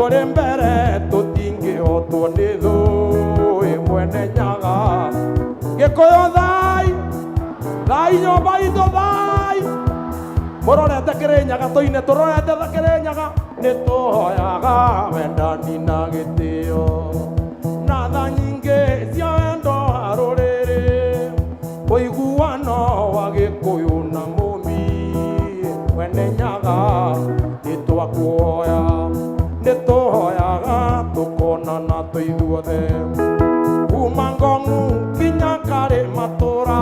uri mbere tutingihotwo ni thui mwene nyaga gikuyu thai nyumba itu thai murorete Kirinyaga tuine turorete Kirinyaga nituhoyaga wendani na gitio na tha nyingi cia wendo wa ruriri uiguano wa Gikuyu na Mumbi mwene Nyaga nitwakuoya nituhoyaga tukonana tuithuothe kuma Ngong'u nginya Kari matura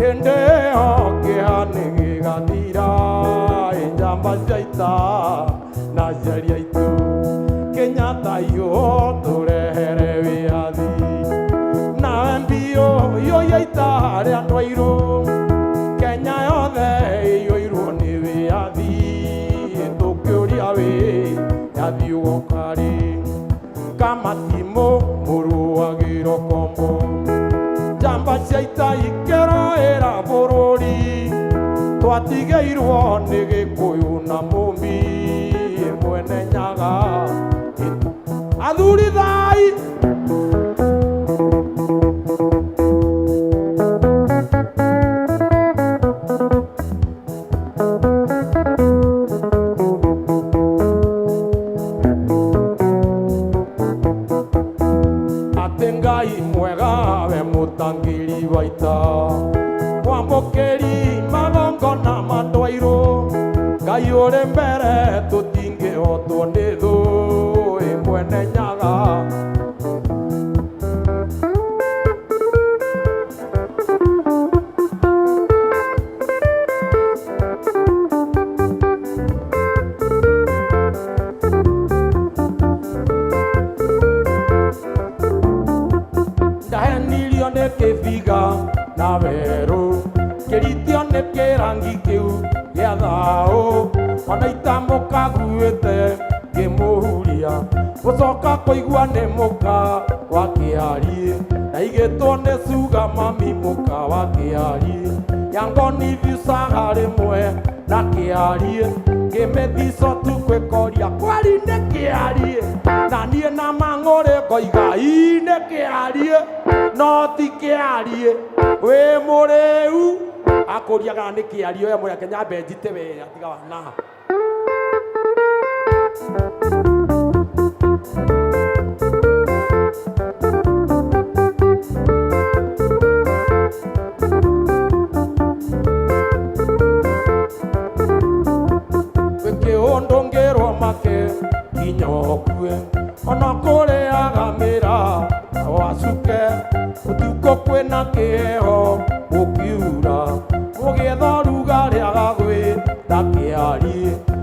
hindi ĩyo kĩhani gĩgathira njamba cia ita na njeri aitũ Kenyatta iyo tũrehere wĩyathi nawe mbio iyo ya ita harĩ andũ airũ Kenya yothe ĩiyũirwo nĩ wĩyathi tũkĩũria wĩyathi ũgoka rĩ Kamatimũ mũrũagĩrwo kombo njamba cia ita ikĩroĩra bũrũri twatigeirwo nĩ Gĩkũyũ na Mũmbi mwene Nyaga athuri thai atĩ Ngai mwega we mũtangĩri wa ita mwamũkĩri magongona mandwairũ Ngai ũrĩ mbere tũtingĩhotwo nĩ thũĩ mwene Nyaga ndahenirio nĩ kĩbiga na werũ kĩritio nĩ kĩrangi kĩu gĩa thayũ ona itamũka nguĩte ngĩmũhuria gũcoka kũigua nĩ mũka wa kĩari ndaigĩtwo nĩ cuga mami mũka wa kĩari yangonivisaga rĩmwe na kĩari ngĩmĩthico tu kwĩkoria kwari nĩ kĩari na niĩ na mang'ũrĩ ngoiga ii nĩ kĩari no ti kĩari wĩ mũrĩu akũriaga nĩ kĩari oya mũreke nyambe njite wega tiga wana ndongero make kinyokue ona kũrĩaga mĩra wacuke ũtukũ kwĩna kĩheho gũkiura gũgĩetha rugarĩ agagwĩta kĩari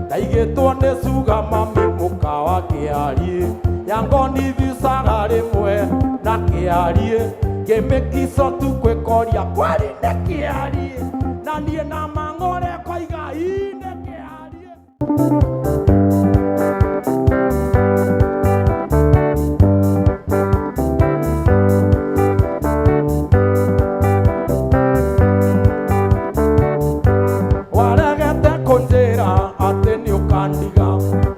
ndaigĩtwo nĩ cuga mami mũka wa kĩari yangonivisaga rĩmwe na kĩari ngĩmĩkico tu kwĩkoria kwari nĩ kĩari na niĩ na mang'ũrĩ koiga ii nĩ kĩari waregete kũnjĩra atĩ nĩ ũkandiga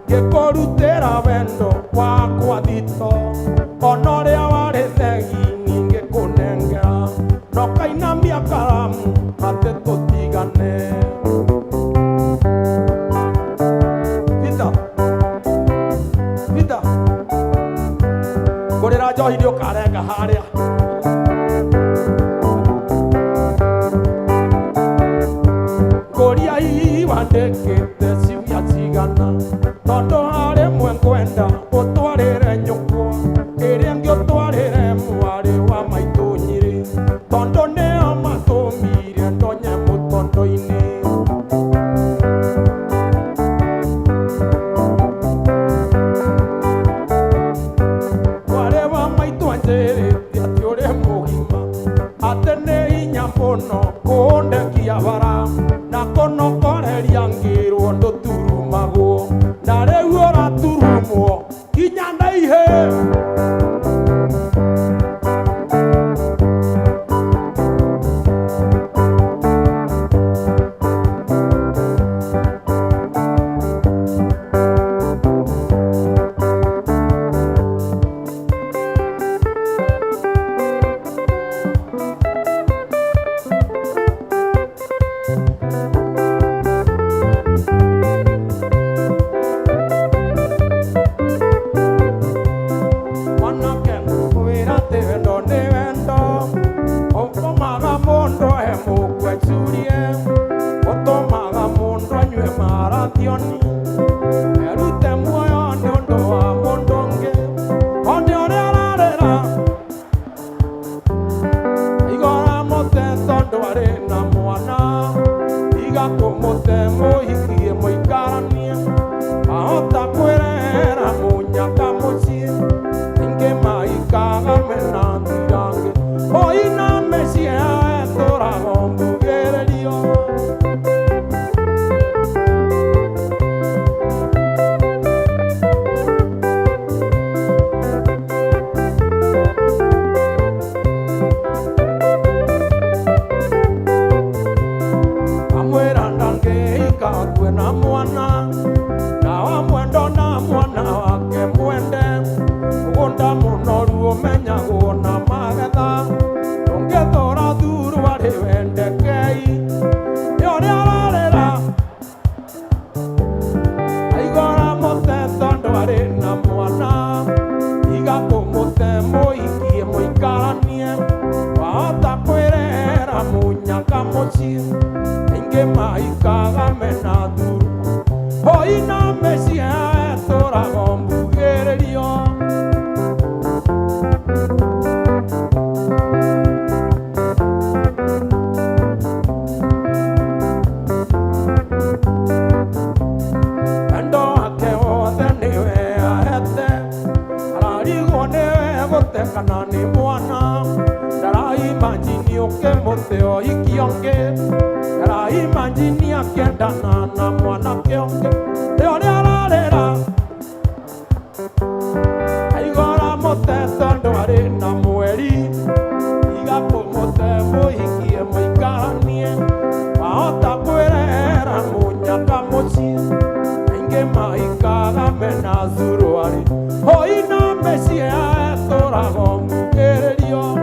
ngĩkũrutĩra wendo wakwa thito ona ũrĩa warĩ thegi ngĩkũnengera no kainamia karamu atĩ tũtigane ngũrĩra njohi nĩ ũkarenga harĩa ngũria hihi wandĩkĩte ciumia cigana tondũ harĩ mwe ngwenda ũtwarĩre nyũkwa ĩrĩa ngĩ ũtwarĩre mwarĩ wa maitũ Nyĩrĩ tondũ nĩo matũmire ndonye mũtondo-inĩ atĩ nĩ hinya mũno kũndekia bara na kũnogoreria ngĩrwo ndũturumagwo na rĩu mesia tora gombugererio ando akeo theniwe ahete ararigo newe gotekana ni mwana darai manjini oke moteo ikionge darai manjini akendana na mwana kionge leo ni alarera aigora mote tondo ari na mweri igapo mote mohikie moikanie ahota kwerera munyaka mochie inge maikaga mena zuruari hoina mesia torago mugererio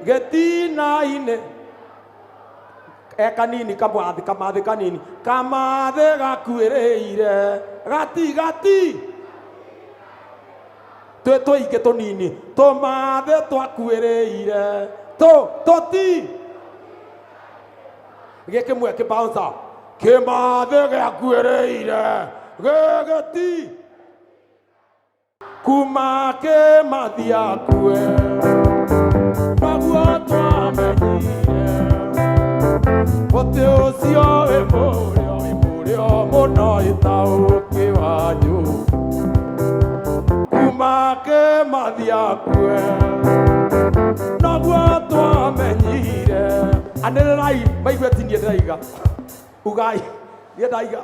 geti naine kanini kamathe kanini kamathe gakwereire gati tũingĩ tũnini tũmathe twakuĩrĩire tũti gĩkĩmwe kĩbouncer Kimathi giakuĩrĩire gĩgĩti kuma Kimathi akue naguo twamenyire mũtĩ ũcio wĩ mũrĩo mũno ĩtaũkĩ wanyu kuma Kimathi akue naguo twamenyire anĩrĩrai maigue ti niĩ ndĩraiga ugai niĩ ndaiga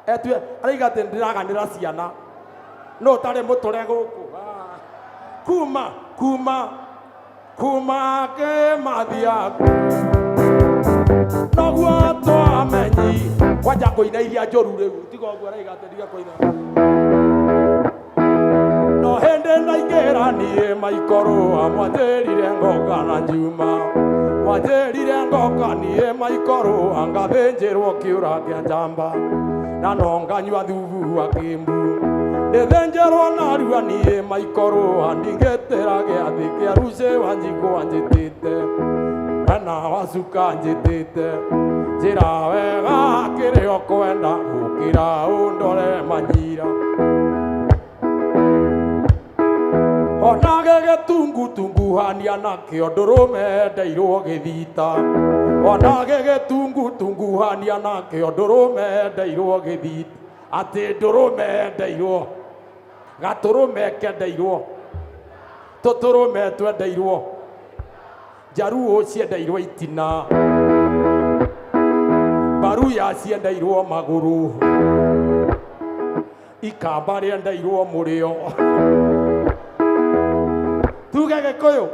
etue araiga atĩ ndĩraganĩra ciana no ũtarĩ mũtũre gũkũ kuma Kimathi akue naguo twamenyi kwanja kũina iria njũru rĩu tiga ũguo araiga atĩ ndiga kũina no hĩndĩ ndaingĩra niĩ maikorwo mwanjĩrire ngoka na njuma mwanjĩrire ngoka niĩ maikorwo ngathĩnjĩrwo kĩũra kĩa njamba na no nganyua thubu wa Kĩmbu nĩthĩnjĩrwo narua niĩ maikorwo ndingĩtĩra gĩathĩ kĩa Rucĩ Wanjikũ njĩtĩte na Wacuka njĩtĩte njĩra wega kĩrĩa ũkwenda gũkĩra ũndore Manyira ona gĩgĩtungutunguhania nakĩo ndũrũme ndeirwo gĩthita ona gĩgĩtungutunguhania nakĩo ndũrũme ndeirwo gĩthita atĩ ndũrũme ndeirwo gatũrũme kendeirwo tũtũrũme twendeirwo Njaruo ciendeirwo itina Mbaruya ciendeirwo magũrũ Ikamba rĩendeirwo mũrĩo tuge Gĩkũyũ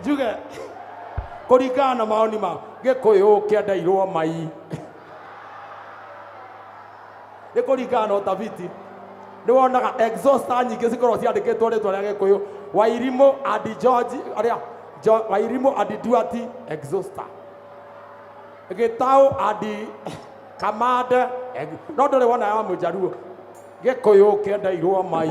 njuge kũringana na maoni ma Gĩkũyũ kĩendeirwo mai nĩ kũringana na ũtafiti nĩ wonaga exhauster nyingĩ cikorwo ciandĩkĩtwo rĩtwa rĩa Gĩkũyũ Wairimũ and George Wairimũ and Duarte exhauster Gĩtaũ and Kamande no ndũrĩ wona ya Mũjaruo Gĩkũyũ kĩendeirwo mai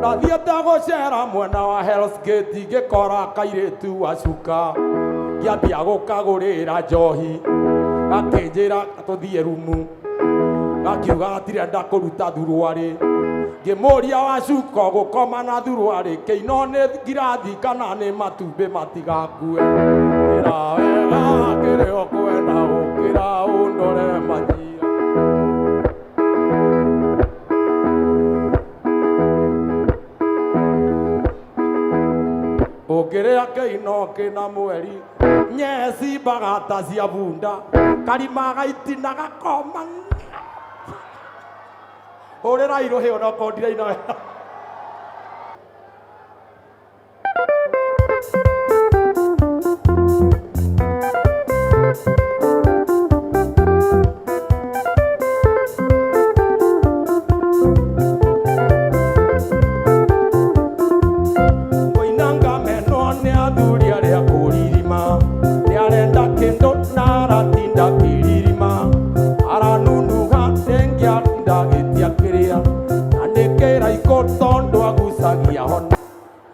nathiĩte gũcera mwena wa Hell's Gate ngĩkora kairĩtu Wacuka ngĩambia gũkagũrĩra njohi gakĩnjĩra tũthiĩ rumu gakiuga gatirenda kũruta thuruarĩ ngĩmũria Wacuka gũkoma na thuruarĩ kĩino nĩ ngirathi kana nĩ matumbĩ matigakue ĩra wega kĩrĩa ũkwenda gũkĩra ũndore Manyira ũngĩrĩa kĩino kĩna mweri nyeci mbagata cia bunda karima gaitina gakoma hũrĩrai rũhĩ onokorwo ndiraina wega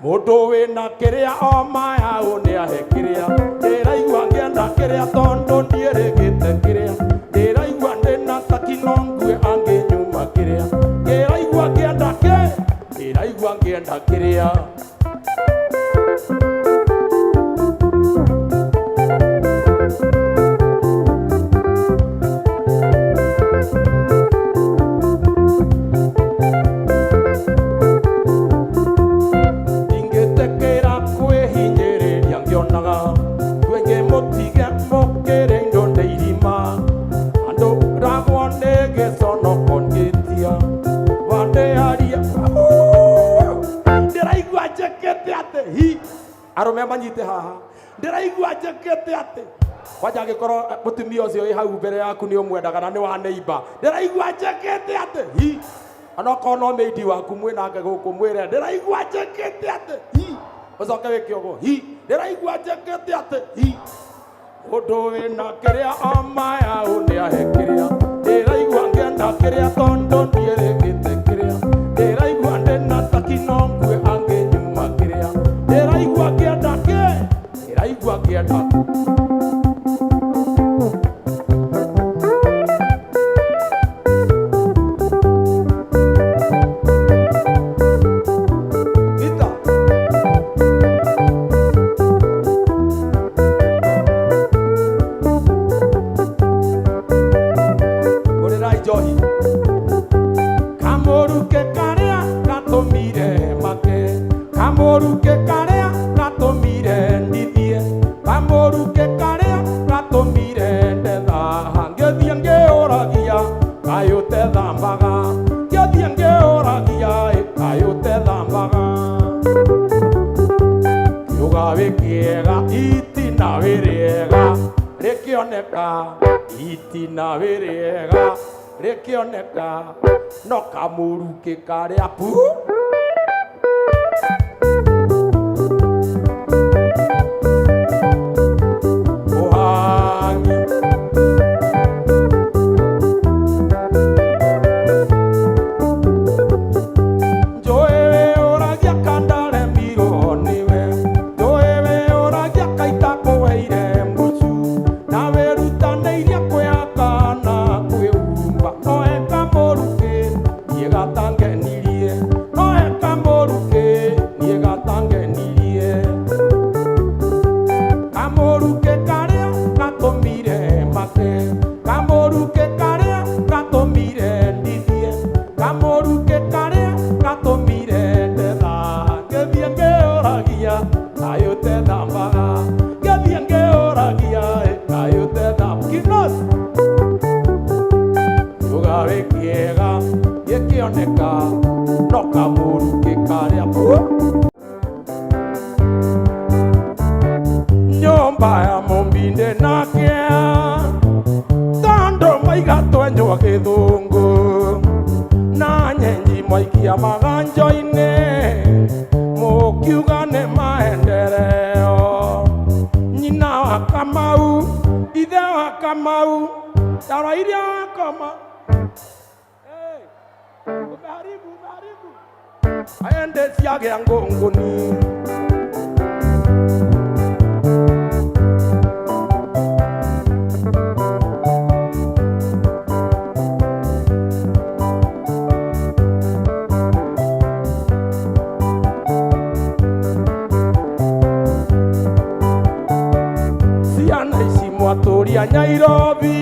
mũndũ wĩna kĩrĩa o maya ũnĩahe kĩrĩa ndĩraigua ngĩenda kĩrĩa tondũ ndiĩrĩgĩte kĩrĩa ndĩraigua ndĩna takino ngue angĩnyuma kĩrĩa ndĩraigua ngĩenda kĩrĩa arũme manyite haha ndĩraigua njĩkĩte atĩ kwanja angĩkorwo mũtumia ũcio wĩ hau mbere yaku nĩ ũmwendaga na nĩ wa neighbor ndĩraigua njĩkĩte atĩ hi onokorwo no maidi waku mwĩnake gũkũ mwĩre ndĩraigua njĩkĩte atĩ hi ũcoke wĩke ũguo hi ndĩraigua njĩkĩte atĩ hi mũndũ wĩna kĩrĩa o maya ũnĩahe kĩrĩa ndĩraigua ngĩenda kĩrĩa tondũ ndiĩrĩgĩte kĩrĩa ndĩraigua ndĩna takino ngue angĩenda itina wĩrĩega rĩkĩoneka no kamũrukĩ karĩa pu ũhangi njũĩ wĩũragia kandare mbirwo nĩwe njũĩ wĩũragia kaita kũweire mũcu na wĩrutanĩirie kwĩhaka na kwĩhumba noe kamũrukĩ niĩ gatangenirie noe kamũrukĩ niĩ gatangenirie kamũrukĩ karĩa gatũmire make kamũrukĩ karĩa gatũmire ndithie kamũrukĩ karĩa gatũmire ndetha ngĩthiĩ ngĩũragia kayũ tethambaga ngĩthiĩ ngĩũragia kayũ tethambaga kinos kiuga wĩ kĩega gĩkĩoneka no kamũrukĩ karĩa nyũmba ya mũmbinde nake tondũ maiga twenywo gĩthũngũ na nyenji mwaikia maganjo-inĩ mũkiuga nĩ maendereo nyina wa Kamau ithe wa Kamau dawa iria wakoma umeharibu aende siagĩa ngũngũni Mwatũria Nyairobi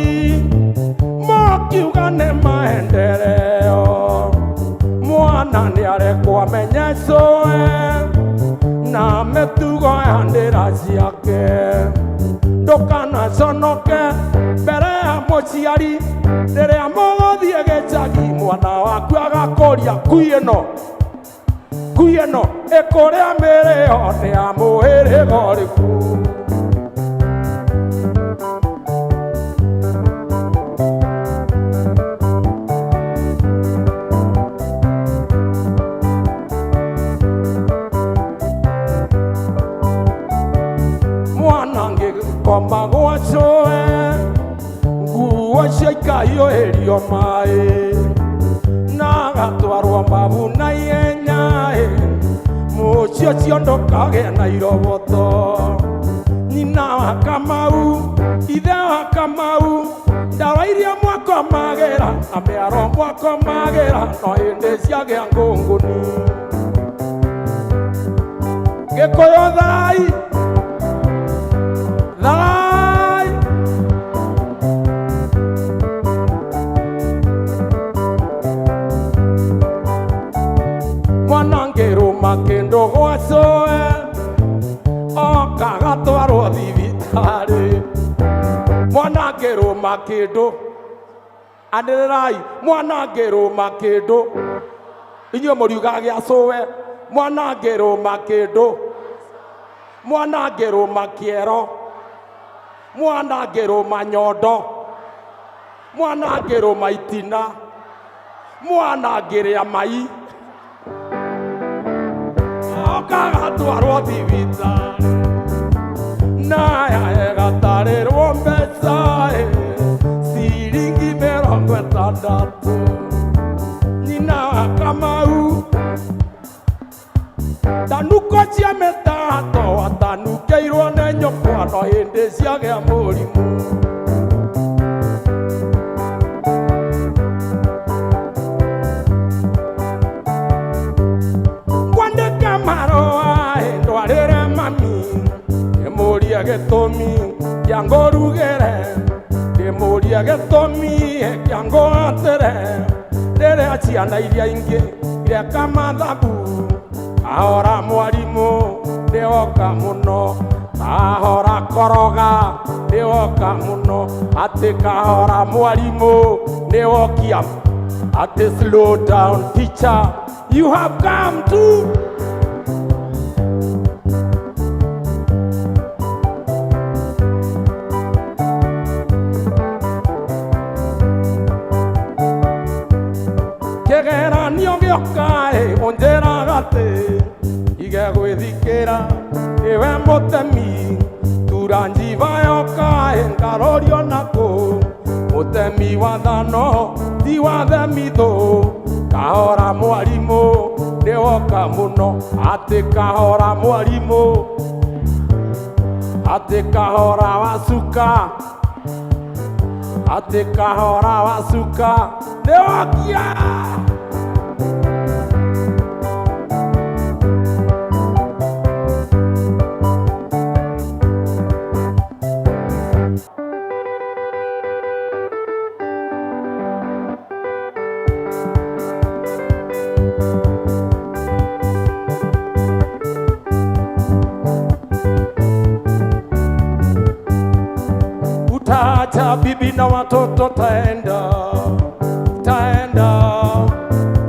mokiuga nĩ maendereo mwana nĩarekwo amenyecũe na mĩtugo ya ndĩra ciake ndũkanaconoke mbere ya mũciari rĩrĩa mũgũthiĩ gĩcagi mwana waku agakũria ngui ĩno ĩkũrĩa mĩrĩo nĩ ya mũhĩrĩga ũrĩkũ koma gwacũe nguo ciaikaiyũhĩrio maĩ na gatwarwo mbabu na ihenya mũciĩ ũcio ndũkagĩa na iroboto nyina wa Kamau ithe wa Kamau ndawa iria mwakomagĩra na mĩaro mwakomagĩra no hĩndĩ ciagĩa ngũngũni Gĩkũyũ thai mwanangĩrũma kĩndũ gwacũe oka gatwarwo thibitarĩ mwanangĩrũma kĩndũ anĩrĩrai mwanangĩrũma kĩndũ inyuĩ mũriugaga gĩacũe mwanangĩrũma kĩndũ mwanangĩrũma kĩero mwanangĩrũma nyondo mwanangĩrũma itina mwanangĩrĩa mai okagatwarwo thibitarĩ naya ĩgatarĩrwo mbeca ciringi 60 nyina wa Kamau ndanuko cia mĩtato atanukĩirwo nĩ nyũkwa no hindi ciagĩa mũrimũ. Ngwandĩka marũa ndwarĩre mami, ndĩmũrie gĩtũmi kĩa ngũrugĩre, ndĩmũrie gĩtũmi kĩa ngũhatĩre. Rĩrĩa ciana iria ingĩ ireka mathabu, kahora mwarimũ nĩwoka mũno, kahora koroga nĩwoka mũno, atĩ kahora mwarimũ nĩwokia, atĩ slow down teacher, you have come to. Kĩgeranio gĩoka ũnjĩraga atĩ ige gwĩthikĩra nĩwe mũtemi, tura njiba yoka ngarorio nakũ, mũtemi wa thano ti wa themithũ, kahora mwarimũ nĩwoka mũno, atĩ kahora mwarimũ, atĩ kahora wacuka, atĩ kahora wacuka nĩwokia. Utaacha bibi na watoto taenda, taenda,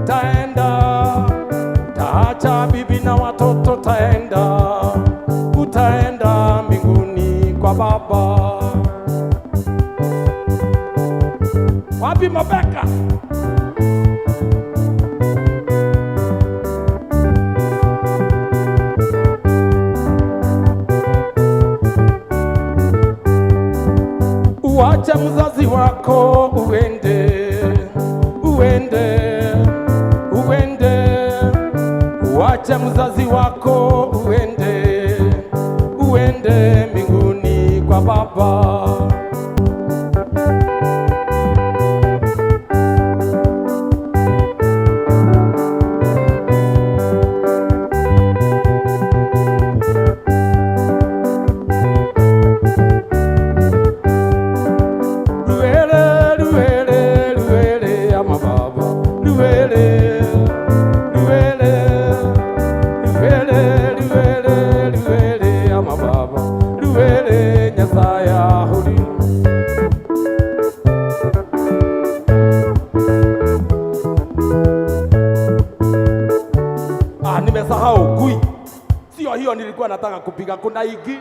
taenda, utaacha bibi na watoto taenda, utaenda mbinguni kwa Baba. Wapi Mabeka? Uache mzazi wako uende, uende, uende. Uache mzazi wako uende, uende mbinguni kwa Baba. Nimesahau gui. Sio hiyo nilikuwa nataka kupiga, kuna igi.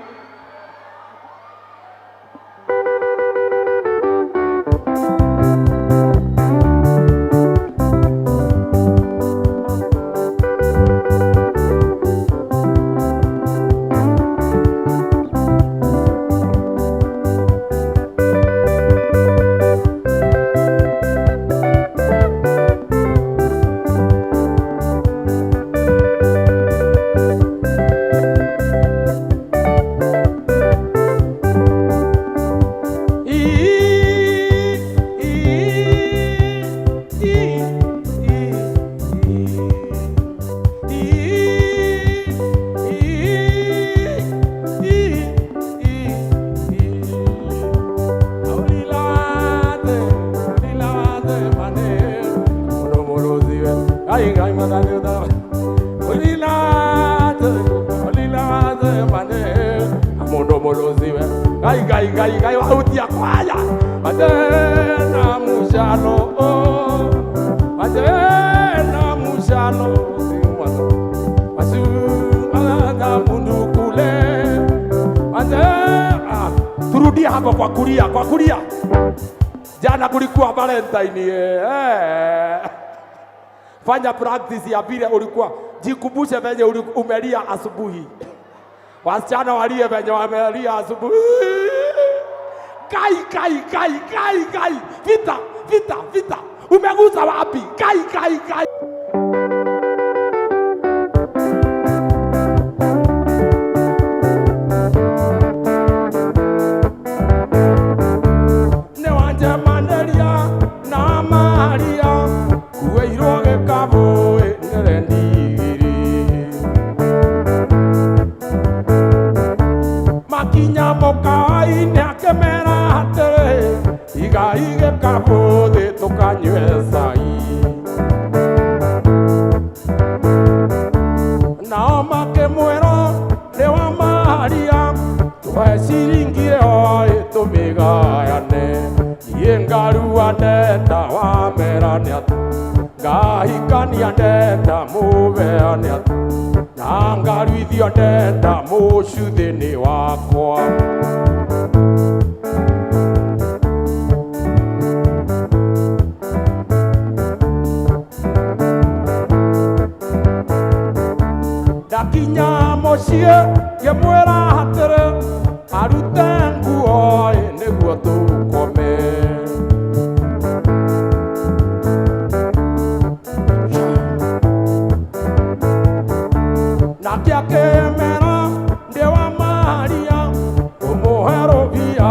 Gai wautia kwaya Madena mushano Madena mushano Masu malada mundu kule Madena turudia hapo kwa kulia Jana kulikuwa Valentine Fanya practice ya vile ulikuwa jikumbushe venye umelia asubuhi Wasichana walie venye wamelia asubuhi Kai, vita, umegusa wapi? Kai. makinya mũkawa-inĩ akĩmera atĩrĩ igai gĩkabũthĩ tũkanyue cai. Nao makĩmwĩra nĩ wa maria tũhe ciringi ĩyo tũmĩgayane. Niĩ ngarua ndenda wamera nĩ atĩ ngahikania ndenda mũbeane atĩ na ngaruithio ndenda mũcuthĩ-inĩ wakwa. Ndakinya mũciĩ ngĩmwĩra atĩrĩ arute nguo nĩguo tũkome. Nake akĩmera ndĩ wa maria ũmũhe rũbia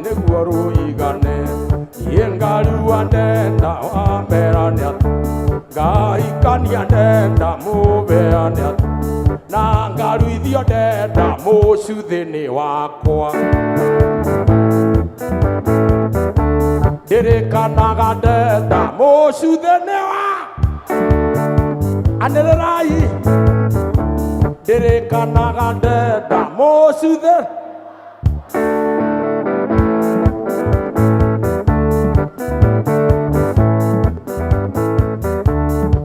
nĩguo rũigane. Niĩ ngarua ndenda wamera nĩ atĩ ngahikania ndenda mũbeane atĩ na ngaruithio ndenda mũcuthĩ-inĩ wakwa. Ndirikanaga ndenda mũcuthĩ-inĩ wa anĩrĩrai. Ndirikanaga ndenda mũcuthĩ.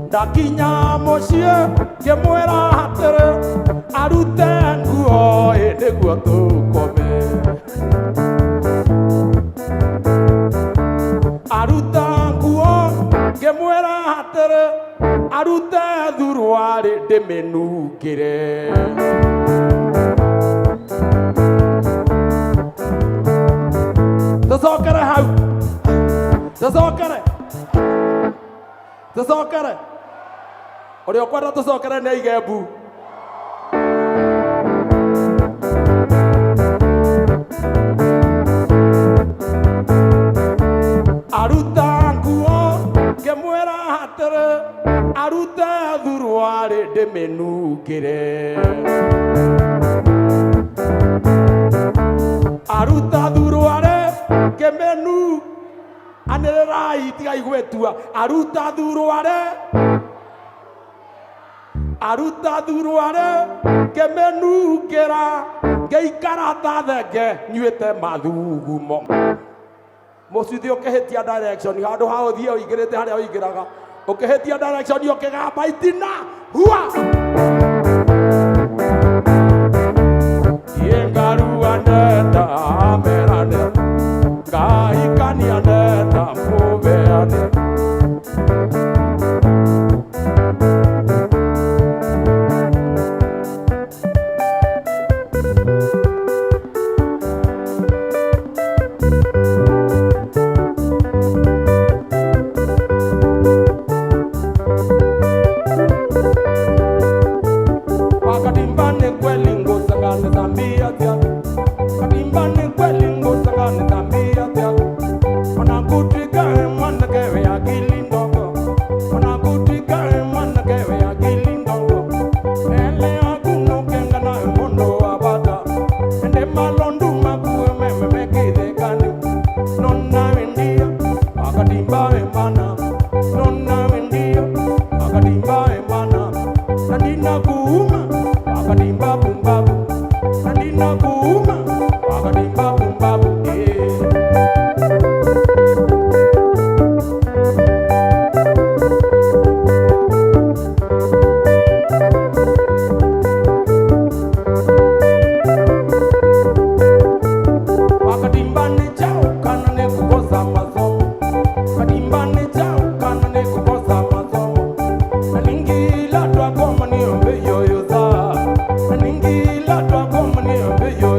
Ndakinya mũciĩ ngĩmwĩra atĩrĩ arute nguo nĩguo tũkome. Aruta nguo ngĩmwĩra atĩrĩ arute thuruarĩ ndĩmĩnungĩre. Tũcokere hau, tũcokere. Ũrĩa ũkwenda tũcokere nĩ aige mbu. Aruta nguo ngĩmwĩra atĩrĩ arute thuruarĩ ndĩmĩnungĩre. Aruta thuruarĩ ngĩmĩnu anĩrĩrai tigai gwĩtua. Aruta thuruarĩ ngĩmĩnungĩra ngĩikara ta thenge nyuĩte mathugumo. Mũcuthĩ ũkĩhĩtia direction handũ ha ũthiĩ ũingĩrĩte harĩa ũingĩraga ũkĩhĩtia direction ũkĩgamba itina hua. Niĩ ngarua ndenda merane ngahikania ndenda mũbeane. Yo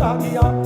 ragia